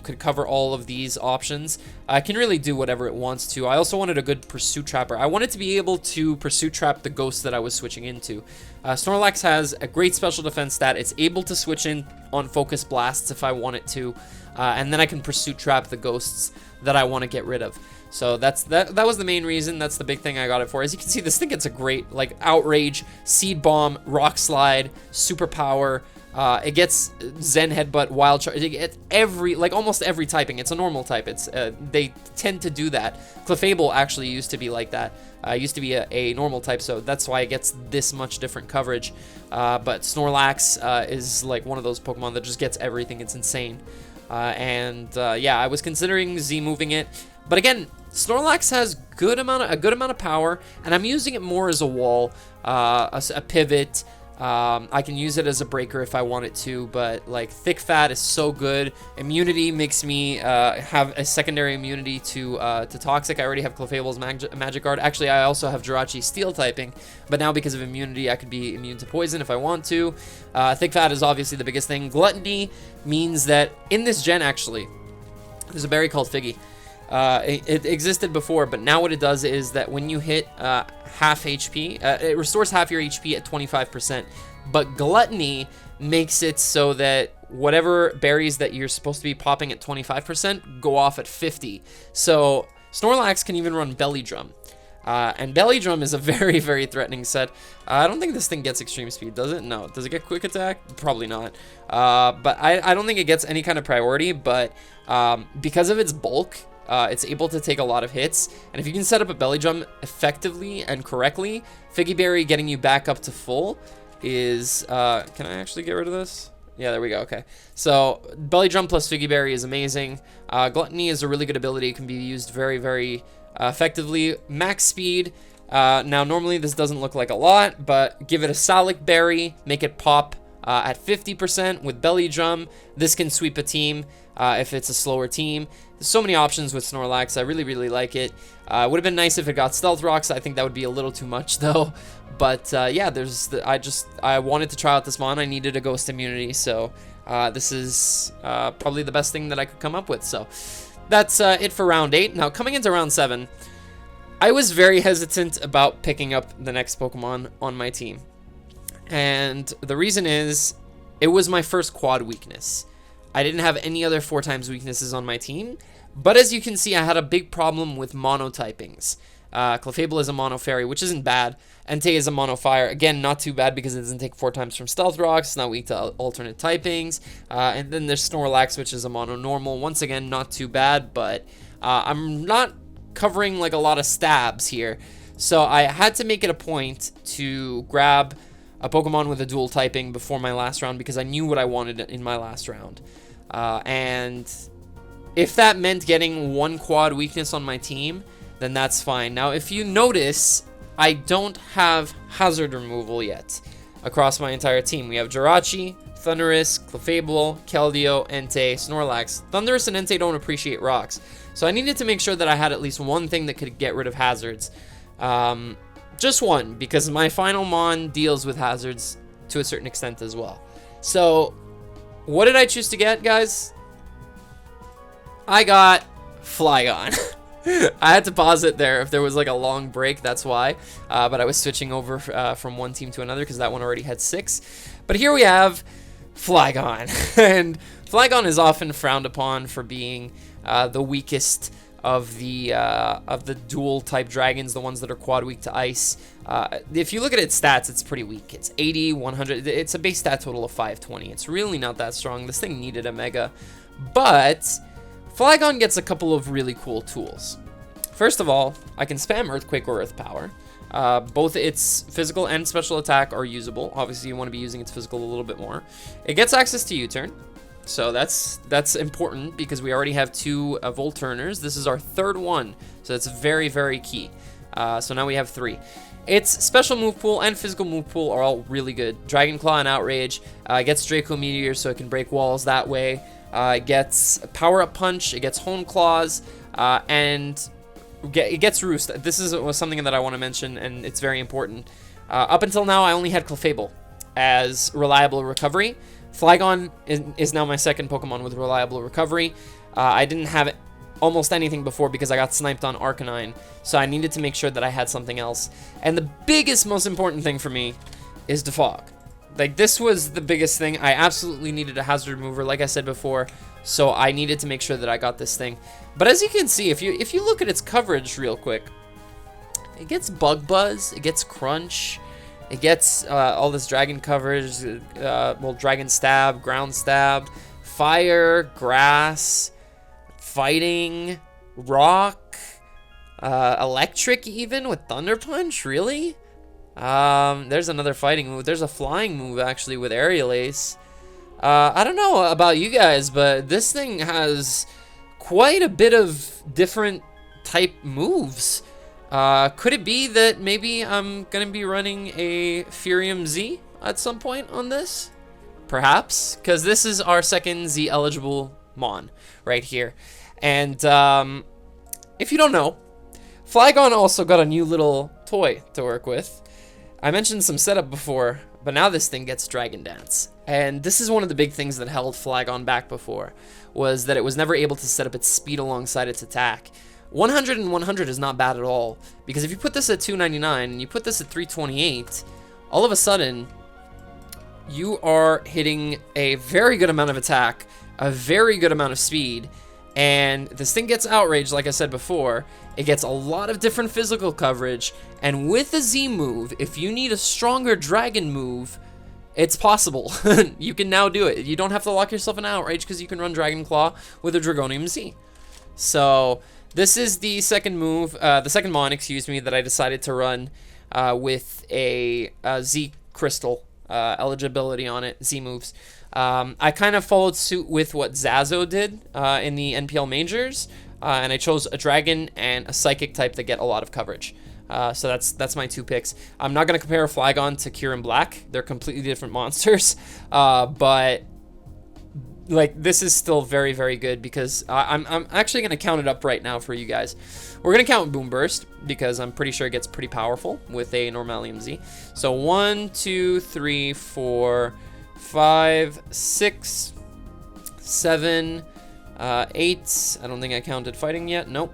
could cover all of these options. I can really do whatever it wants to. I also wanted a good Pursuit Trapper. I wanted to be able to Pursuit Trap the ghosts that I was switching into. Snorlax has a great special defense stat. It's able to switch in on Focus Blasts if I want it to. And then I can Pursuit Trap the ghosts that I want to get rid of. So that was the main reason. That's the big thing I got it for. As you can see, this thing gets a great, like, Outrage, Seed Bomb, Rock Slide, Superpower, It gets Zen Headbutt, Wild Charge. It gets almost every typing. It's a normal type. They tend to do that. Clefable actually used to be like that. Used to be a normal type, so that's why it gets this much different coverage. But Snorlax is like one of those Pokemon that just gets everything. It's insane. Yeah, I was considering Z moving it, but again, Snorlax has a good amount of power, and I'm using it more as a wall, a pivot. I can use it as a breaker if I wanted to, but like Thick Fat is so good. Immunity makes me have a secondary immunity to Toxic. I already have Clefable's Magic Guard. Actually, I also have Jirachi Steel typing, but now because of immunity, I could be immune to poison if I want to. Thick Fat is obviously the biggest thing. Gluttony means that in this gen, actually, there's a berry called Figgy. It existed before, but now what it does is that when you hit half HP, it restores half your HP at 25%. But Gluttony makes it so that whatever berries that you're supposed to be popping at 25% go off at 50. So Snorlax can even run Belly Drum. And Belly Drum is a very, very threatening set. I don't think this thing gets extreme speed, does it? No. Does it get quick attack? Probably not. But I don't think it gets any kind of priority, but because of its bulk, it's able to take a lot of hits, and if you can set up a Belly Drum effectively and correctly, Figgy Berry getting you back up to full is, can I actually get rid of this? Yeah, there we go, okay. So, Belly Drum plus Figgy Berry is amazing. Gluttony is a really good ability. It can be used very, very effectively. Max Speed, now normally this doesn't look like a lot, but give it a Salic Berry, make it pop at 50% with Belly Drum. This can sweep a team if it's a slower team. There's so many options with Snorlax. I really, really like it. It would have been nice if it got Stealth Rocks. I think that would be a little too much though. But yeah, I wanted to try out this mon. I needed a Ghost Immunity, so this is probably the best thing that I could come up with. So that's it for round 8. Now coming into round 7, I was very hesitant about picking up the next Pokemon on my team. And the reason is, it was my first quad weakness. I didn't have any other 4x weaknesses on my team, but as you can see, I had a big problem with monotypings. Clefable is a mono fairy, which isn't bad. Entei is a mono fire. Again, not too bad because it doesn't take 4x from Stealth Rocks. It's not weak to alternate typings. And then there's Snorlax, which is a mono normal. Once again, not too bad, but I'm not covering like a lot of stabs here. So I had to make it a point to grab a Pokemon with a dual typing before my last round because I knew what I wanted in my last round. And if that meant getting one quad weakness on my team, then that's fine. Now, if you notice, I don't have hazard removal yet across my entire team. We have Jirachi, Thundurus, Clefable, Keldeo, Entei, Snorlax. Thundurus and Entei don't appreciate rocks, so I needed to make sure that I had at least one thing that could get rid of hazards. Just one, because my final mon deals with hazards to a certain extent as well. So, what did I choose to get, guys? I got Flygon. I had to pause it there if there was like a long break, that's why. But I was switching over from one team to another because that one already had 6. But here we have Flygon. And Flygon is often frowned upon for being the weakest of the dual type dragons, the ones that are quad weak to ice. If you look at its stats, it's pretty weak. It's 80, 100. It's a base stat total of 520. It's really not that strong. This thing needed a mega. But Flygon gets a couple of really cool tools. First of all, I can spam Earthquake or Earth Power. Both its physical and special attack are usable. Obviously, you want to be using its physical a little bit more. It gets access to U-Turn. So that's important because we already have 2 Volturners. This is our 3rd one, so that's very, very key. So now we have 3. Its special move pool and physical move pool are all really good. Dragon Claw and Outrage. It gets Draco Meteor, so it can break walls that way. It gets Power Up Punch. It gets Hone Claws, and it gets Roost. This was something that I want to mention, and it's very important. Up until now, I only had Clefable as reliable recovery. Flygon is now my 2nd Pokemon with reliable recovery. I didn't have almost anything before because I got sniped on Arcanine, so I needed to make sure that I had something else. And the biggest, most important thing for me is Defog. Like, this was the biggest thing. I absolutely needed a hazard remover, like I said before, so I needed to make sure that I got this thing. But as you can see, if you look at its coverage real quick, it gets Bug Buzz, it gets Crunch, It gets all this dragon coverage, well, dragon stab, ground stab, fire, grass, fighting, rock, electric even with thunder punch, really? There's another fighting move. There's a flying move actually with aerial ace. I don't know about you guys, but this thing has quite a bit of different type moves. Could it be that maybe I'm gonna be running a Furium Z at some point on this? Perhaps, because this is our second Z eligible Mon right here. And if you don't know, Flygon also got a new little toy to work with. I mentioned some setup before, but now this thing gets Dragon Dance. And this is one of the big things that held Flygon back before, was that it was never able to set up its speed alongside its attack. 100 and 100 is not bad at all, because if you put this at 299 and you put this at 328, all of a sudden, you are hitting a very good amount of attack, a very good amount of speed, and this thing gets outraged, like I said before. It gets a lot of different physical coverage, and with a Z move, if you need a stronger dragon move, it's possible. You can now do it. You don't have to lock yourself in outrage because you can run Dragon Claw with a Dragonium Z. So this is the second move, the second Mon, excuse me, that I decided to run with a Z Crystal eligibility on it, Z moves. I kind of followed suit with what Zazo did in the NPL Majors, and I chose a Dragon and a Psychic type that get a lot of coverage. So that's my two picks. I'm not going to compare Flygon to Kieran Black. They're completely different monsters, but like this is still very, very good because I'm actually going to count it up right now for you guys. We're going to count Boom Burst because I'm pretty sure it gets pretty powerful with a Normalium Z. So 1, 2, 3, 4, 5, 6, 7, 8. I don't think I counted fighting yet. Nope.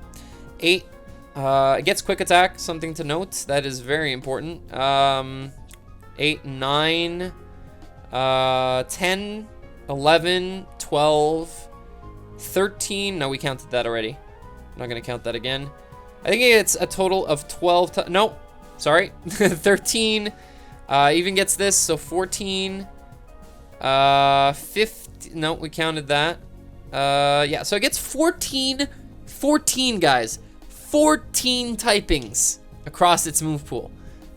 8. It gets quick attack, something to note. That is very important. 8, 9, 10, 11, 12, 13. No, we counted that already. I'm not going to count that again. I think it's a total of 12. No, sorry. 13. Even gets this, so 14. 15. No, we counted that. Yeah, so it gets 14, guys. 14 typings across its move pool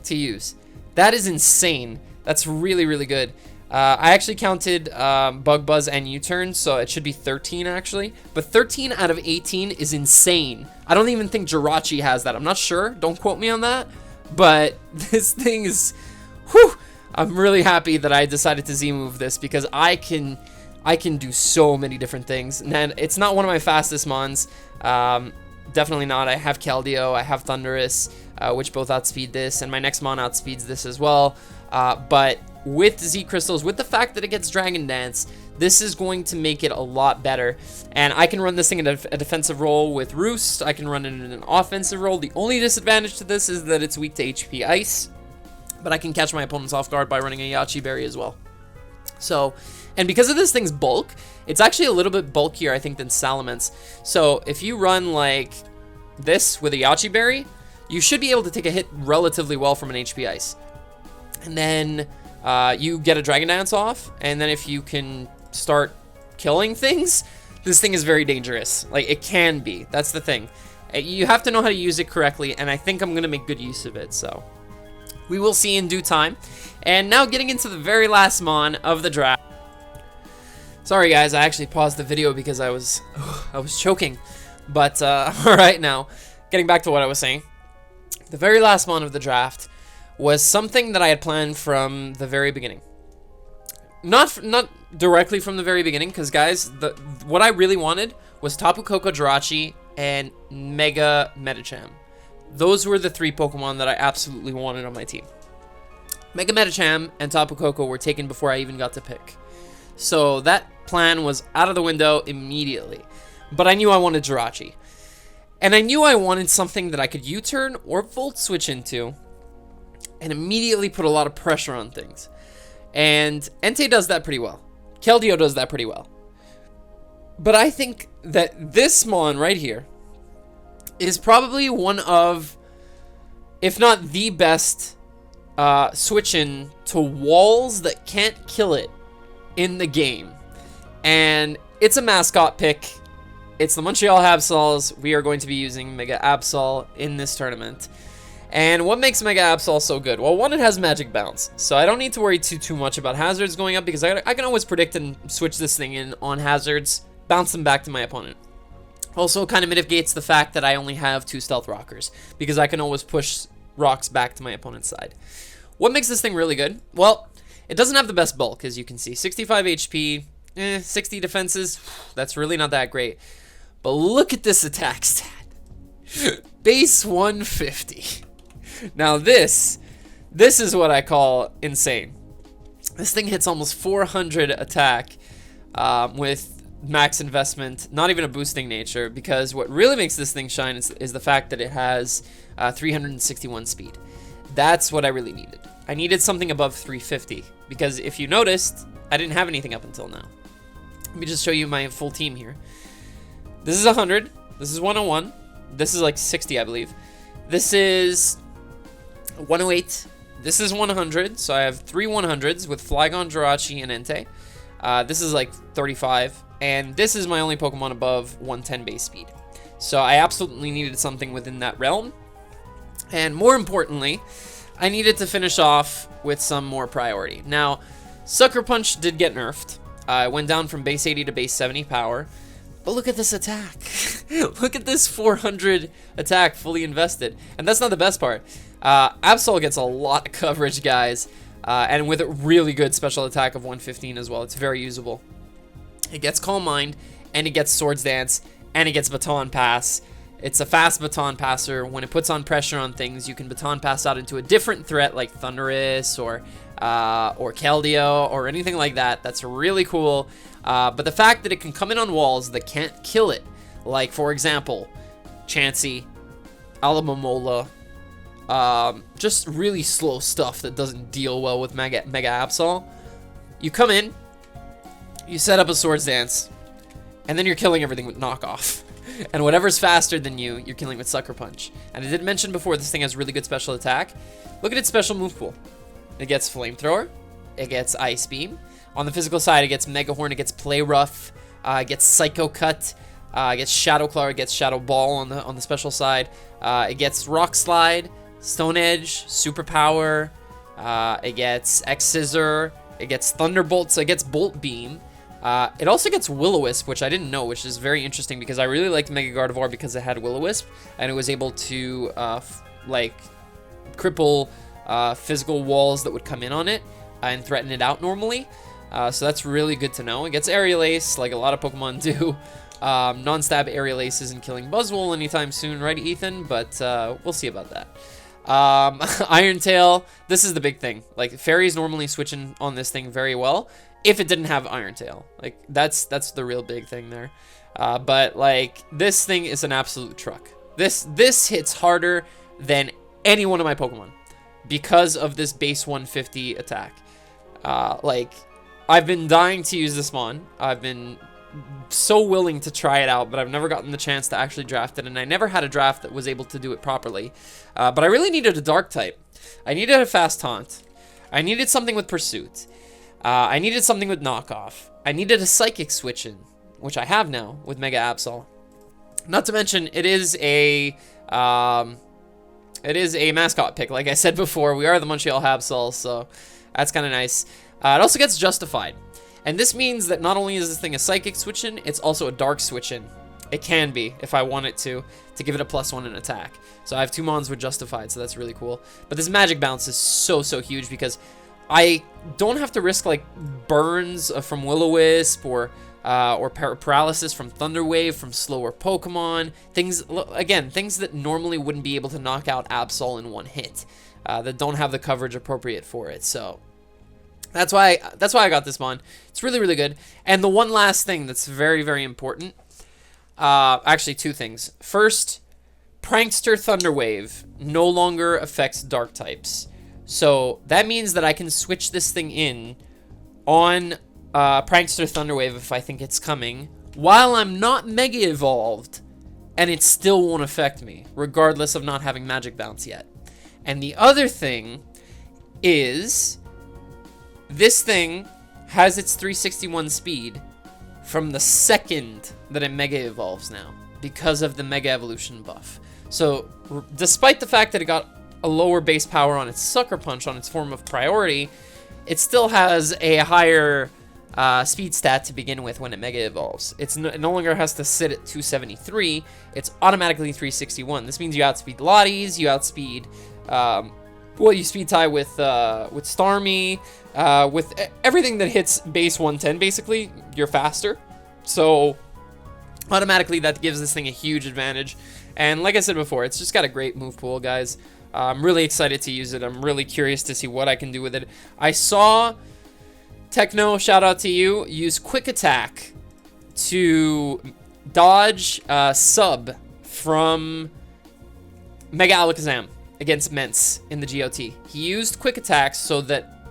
to use. That is insane. That's really, really good. I actually counted Bug Buzz and U-Turn, so it should be 13 actually. But 13 out of 18 is insane. I don't even think Jirachi has that. I'm not sure. Don't quote me on that. But this thing is... Whew! I'm really happy that I decided to Z-move this because I can do so many different things. And it's not one of my fastest Mons. Definitely not. I have Keldeo, I have Thundurus, which both outspeed this, and my next Mon outspeeds this as well. But with Z Crystals, with the fact that it gets Dragon Dance, this is going to make it a lot better. And I can run this thing in a defensive role with Roost. I can run it in an offensive role. The only disadvantage to this is that it's weak to HP Ice, but I can catch my opponents off guard by running a Yachi Berry as well. So, and because of this thing's bulk, it's actually a little bit bulkier, I think, than Salamence. So if you run like this with a Yachi Berry, you should be able to take a hit relatively well from an HP Ice. And then you get a Dragon Dance off, and then if you can start killing things, this thing is very dangerous. Like, it can be. That's the thing. You have to know how to use it correctly, and I think I'm going to make good use of it, so we will see in due time. And now getting into the very last Mon of the draft. Sorry guys, I actually paused the video because I was choking. But alright, now getting back to what I was saying. The very last Mon of the draft was something that I had planned from the very beginning. Not directly from the very beginning, because guys, what I really wanted was Tapu Koko, Jirachi, and Mega Medicham. Those were the three Pokemon that I absolutely wanted on my team. Mega Medicham and Tapu Koko were taken before I even got to pick. So that plan was out of the window immediately. But I knew I wanted Jirachi. And I knew I wanted something that I could U-turn or Volt Switch into and immediately put a lot of pressure on things. And Entei does that pretty well. Keldeo does that pretty well. But I think that this Mon right here is probably one of, if not the best switching to walls that can't kill it in the game. And it's a mascot pick. It's the Montreal Habsols. We are going to be using Mega Absol in this tournament. And what makes Mega Absol so good? Well, one, it has Magic Bounce. So I don't need to worry too much about hazards going up, because I can always predict and switch this thing in on hazards, bounce them back to my opponent. Also, kind of mitigates the fact that I only have 2 Stealth Rockers, because I can always push rocks back to my opponent's side. What makes this thing really good? Well, it doesn't have the best bulk, as you can see. 65 HP, 60 defenses. That's really not that great. But look at this attack stat. Base 150. Now this is what I call insane. This thing hits almost 400 attack with max investment, not even a boosting nature, because what really makes this thing shine is the fact that it has 361 speed. That's what I really needed. I needed something above 350, because if you noticed, I didn't have anything up until now. Let me just show you my full team here. This is 100, this is 101, this is like 60, I believe. This is 108, this is 100, so I have 3 100s with Flygon, Jirachi, and Entei. This is like 35, and this is my only Pokemon above 110 base speed. So I absolutely needed something within that realm. And more importantly, I needed to finish off with some more priority. Now, Sucker Punch did get nerfed. It went down from base 80 to base 70 power. But look at this attack. Look at this 400 attack fully invested. And that's not the best part. Absol gets a lot of coverage, guys. And with a really good special attack of 115 as well. It's very usable. It gets Calm Mind, and it gets Swords Dance, and it gets Baton Pass. It's a fast Baton Passer. When it puts on pressure on things, you can Baton Pass out into a different threat like Thundurus or Keldeo or anything like that. That's really cool. But the fact that it can come in on walls that can't kill it, like, for example, Chansey, Alamomola, just really slow stuff that doesn't deal well with Mega Absol. You come in, you set up a Swords Dance, and then you're killing everything with Knockoff. And whatever's faster than you, you're killing with Sucker Punch. And I did mention before, this thing has really good special attack. Look at its special move pool. It gets Flamethrower, it gets Ice Beam. On the physical side, it gets Mega Horn, it gets Play Rough, it gets Psycho Cut, it gets Shadow Claw, it gets Shadow Ball on the special side. It gets Rock Slide, Stone Edge, Superpower, it gets X Scissor, it gets Thunderbolt, so it gets Bolt Beam. It also gets Will-O-Wisp, which I didn't know, which is very interesting because I really liked Mega Gardevoir because it had Will-O-Wisp, and it was able to, cripple physical walls that would come in on it and threaten it out normally. So that's really good to know. It gets Aerial Ace, like a lot of Pokemon do. Non-stab Aerial Ace isn't killing Buzzwole anytime soon, right, Ethan? But we'll see about that. Iron Tail, this is the big thing. Like, Fairies normally switching on this thing very well if it didn't have Iron Tail. Like, that's the real big thing there. But, like, this thing is an absolute truck. This hits harder than any one of my Pokemon because of this base 150 attack. Like, I've been dying to use this Mon. I've been so willing to try it out, but I've never gotten the chance to actually draft it, and I never had a draft that was able to do it properly. But I really needed a Dark type. I needed a Fast Taunt. I needed something with Pursuit. I needed something with Knockoff. I needed a Psychic switch in, which I have now with Mega Absol. Not to mention, it is a mascot pick. Like I said before, we are the Montreal Habsols, so that's kind of nice. It also gets Justified. And this means that not only is this thing a Psychic switch-in, it's also a Dark switch-in. It can be, if I want it to give it a +1 in attack. So I have 2 Mons with Justified, so that's really cool. But this Magic Bounce is so huge because I don't have to risk, like, burns from Will-O-Wisp or paralysis from Thunder Wave from slower Pokemon. Things that normally wouldn't be able to knock out Absol in one hit, that don't have the coverage appropriate for it. So that's why I got this Mon. It's really good. And the one last thing that's very important, actually 2 things. First, Prankster Thunder Wave no longer affects Dark types. So that means that I can switch this thing in on Prankster Thunder Wave if I think it's coming, while I'm not Mega Evolved, and it still won't affect me, regardless of not having Magic Bounce yet. And the other thing is this thing has its 361 speed from the second that it Mega Evolves now, because of the Mega Evolution buff. So, despite the fact that it got a lower base power on its Sucker Punch on its form of priority, it still has a higher speed stat to begin with when it Mega Evolves. It no longer has to sit at 273, it's automatically 361. This means you outspeed Lotties, you outspeed, well, you speed tie with Starmie, with everything that hits base 110, basically, you're faster. So, automatically that gives this thing a huge advantage. And like I said before, it's just got a great move pool, guys. I'm really excited to use it. I'm really curious to see what I can do with it. I saw Techno, shout out to you, use Quick Attack to dodge sub from Mega Alakazam against Mence in the GOT. He used Quick Attacks so that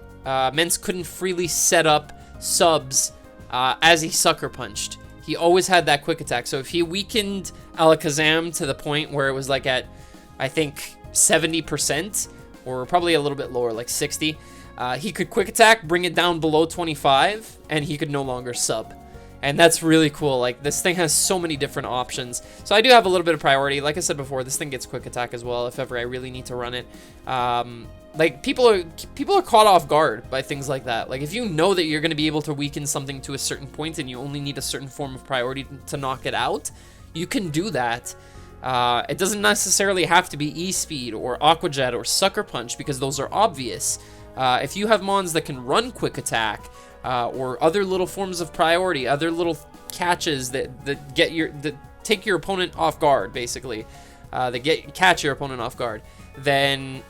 Mence couldn't freely set up subs as he Sucker Punched. He always had that Quick Attack. So if he weakened Alakazam to the point where it was like at, I think, 70%, or probably a little bit lower, like 60, he could Quick Attack, bring it down below 25, and he could no longer sub. And that's really cool. Like, this thing has so many different options. So I do have a little bit of priority. Like I said before, this thing gets Quick Attack as well if ever I really need to run it. Like, people are caught off guard by things like that. Like, if you know that you're going to be able to weaken something to a certain point and you only need a certain form of priority to knock it out, you can do that. It doesn't necessarily have to be E-Speed or Aqua Jet or Sucker Punch, because those are obvious. If you have mons that can run Quick Attack, or other little forms of priority, other little catches that take your opponent off guard, basically, catch your opponent off guard, then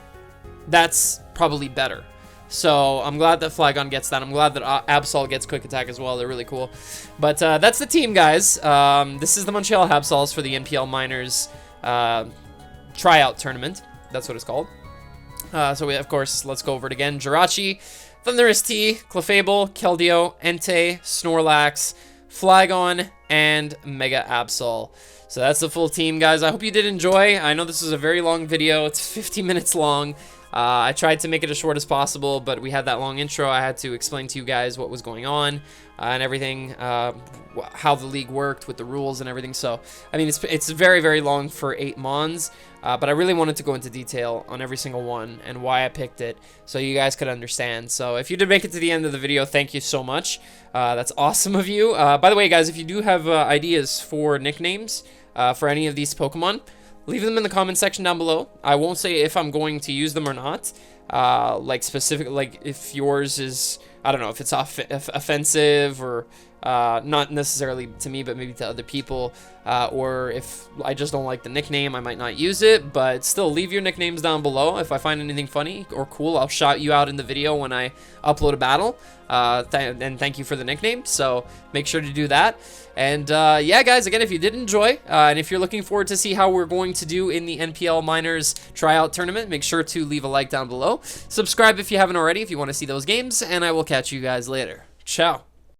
that's probably better. So I'm glad that Flygon gets that. I'm glad that Absol gets Quick Attack as well. They're really cool. But that's the team, guys. This is the Montreal Habsols for the NPL Minors Tryout Tournament. That's what it's called. So we, of course, let's go over it again. Jirachi, Thundurus T, Clefable, Keldeo, Entei, Snorlax, Flygon, and Mega Absol. So that's the full team, guys. I hope you did enjoy. I know this is a very long video. It's 50 minutes long. I tried to make it as short as possible, but we had that long intro. I had to explain to you guys what was going on and everything, how the league worked with the rules and everything. So, I mean, it's very, very long for 8 mons, but I really wanted to go into detail on every single one and why I picked it so you guys could understand. So, if you did make it to the end of the video, thank you so much. That's awesome of you. By the way, guys, if you do have ideas for nicknames for any of these Pokemon, leave them in the comment section down below. I won't say if I'm going to use them or not. Like specific, like if yours is, I don't know, if it's offensive or not necessarily to me, but maybe to other people, or if I just don't like the nickname, I might not use it. But still, leave your nicknames down below. If I find anything funny or cool, I'll shout you out in the video when I upload a battle. And thank you for the nickname, so make sure to do that. And yeah, guys, again, if you did enjoy, and if you're looking forward to see how we're going to do in the NPL Minors Tryout Tournament, make sure to leave a like down below. Subscribe if you haven't already, if you want to see those games, and I will catch you guys later. Ciao.